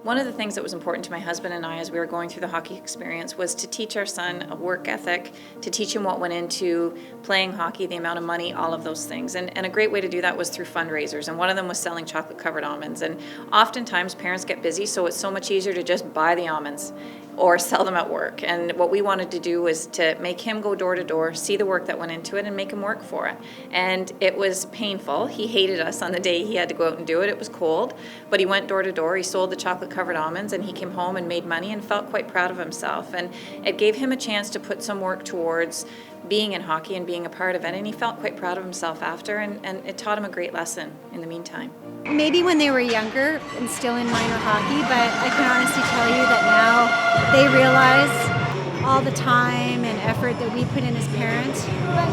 One of the things that was important to my husband and I as we were going through the hockey experience was to teach our son a work ethic, to teach him what went into playing hockey, the amount of money, all of those things. And a great way to do that was through fundraisers. And one of them was selling chocolate-covered almonds. And oftentimes parents get busy, so it's so much easier to just buy the almonds or sell them at work. And what we wanted to do was to make him go door to door, see the work that went into it, and make him work for it. And it was painful. He hated us on the day he had to go out and do it. It was cold, but he went door to door. He sold the chocolate-covered almonds, and he came home and made money and felt quite proud of himself. And it gave him a chance to put some work towards being in hockey and being a part of it, and he felt quite proud of himself after, and it taught him a great lesson in the meantime. Maybe when they were younger and still in minor hockey, but I can honestly tell you that now they realize all the time and effort that we put in as parents.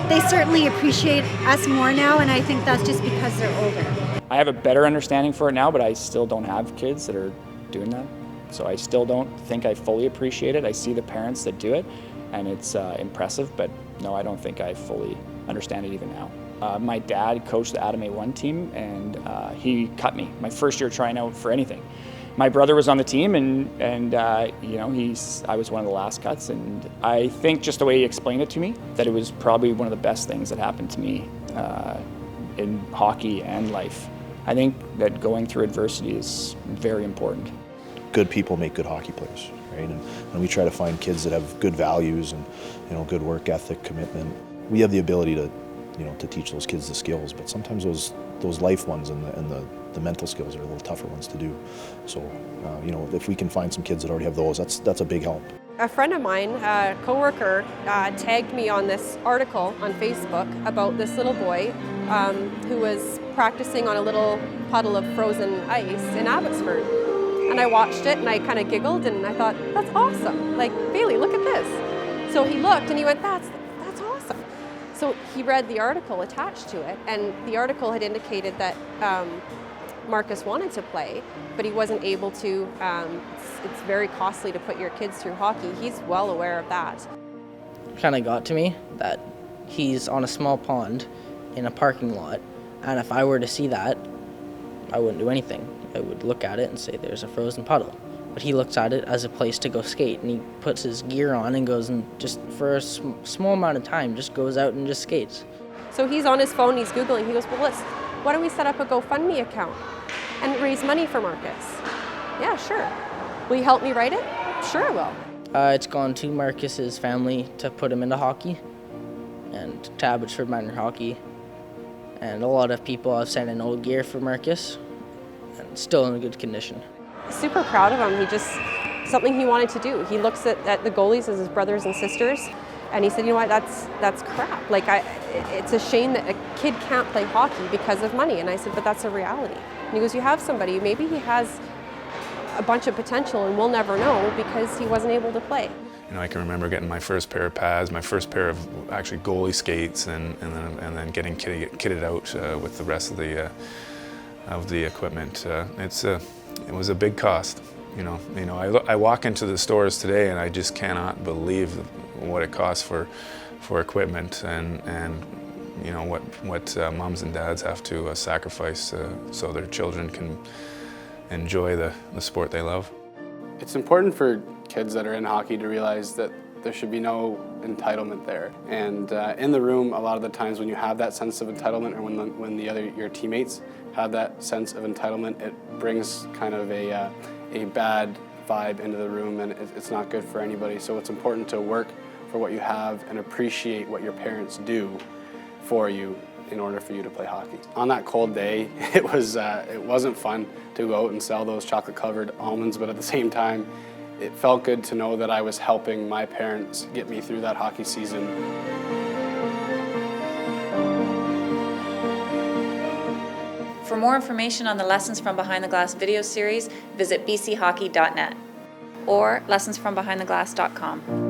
They certainly appreciate us more now, and I think that's just because they're older. I have a better understanding for it now, but I still don't have kids that are doing that. So I still don't think I fully appreciate it. I see the parents that do it, and it's impressive, but no, I don't think I fully understand it even now. My dad coached the Adam A1 team, and he cut me my first year trying out for anything. My brother was on the team, and you know, I was one of the last cuts, and I think just the way he explained it to me, that it was probably one of the best things that happened to me in hockey and life. I think that going through adversity is very important. Good people make good hockey players, right? And we try to find kids that have good values and, you know, good work ethic, commitment. We have the ability to, you know, to teach those kids the skills, but sometimes those life ones and the mental skills are a little tougher ones to do. So, you know, if we can find some kids that already have those, that's a big help. A friend of mine, a coworker, tagged me on this article on Facebook about this little boy who was practicing on a little puddle of frozen ice in Abbotsford. And I watched it and I kind of giggled and I thought, that's awesome. Like, Bailey, look at this. So he looked and he went, that's awesome. So he read the article attached to it, and the article had indicated that Marcus wanted to play, but he wasn't able to. It's very costly to put your kids through hockey. He's well aware of that. It kind of got to me that he's on a small pond in a parking lot, and if I were to see that, I wouldn't do anything. I would look at it and say there's a frozen puddle. But he looks at it as a place to go skate, and he puts his gear on and goes and just for a small amount of time just goes out and just skates. So he's on his phone, he's Googling, he goes, well, why don't we set up a GoFundMe account and raise money for Marcus? Yeah, sure. Will you help me write it? Sure I will. It's gone to Marcus's family to put him into hockey and to Abbotsford minor hockey. And a lot of people have sent in old gear for Marcus, and still in a good condition. Super proud of him. He just, something he wanted to do. He looks at the goalies as his brothers and sisters, and he said, you know what, that's crap. Like, it's a shame that a kid can't play hockey because of money. And I said, but that's a reality. And he goes, you have somebody, maybe he has a bunch of potential and we'll never know because he wasn't able to play. You know, I can remember getting my first pair of pads, my first pair of actually goalie skates, and then getting kitted out with the rest of the equipment. It was a big cost. You know, I walk into the stores today and I just cannot believe what it costs for equipment and you know what moms and dads have to sacrifice so their children can enjoy the sport they love. It's important for kids that are in hockey to realize that there should be no entitlement there. And in the room, a lot of the times when you have that sense of entitlement, or when your teammates have that sense of entitlement, it brings kind of a bad vibe into the room, and it's not good for anybody. So it's important to work for what you have and appreciate what your parents do for you in order for you to play hockey. On that cold day, it wasn't fun to go out and sell those chocolate-covered almonds, but at the same time, it felt good to know that I was helping my parents get me through that hockey season. For more information on the Lessons from Behind the Glass video series, visit bchockey.net or lessonsfrombehindtheglass.com.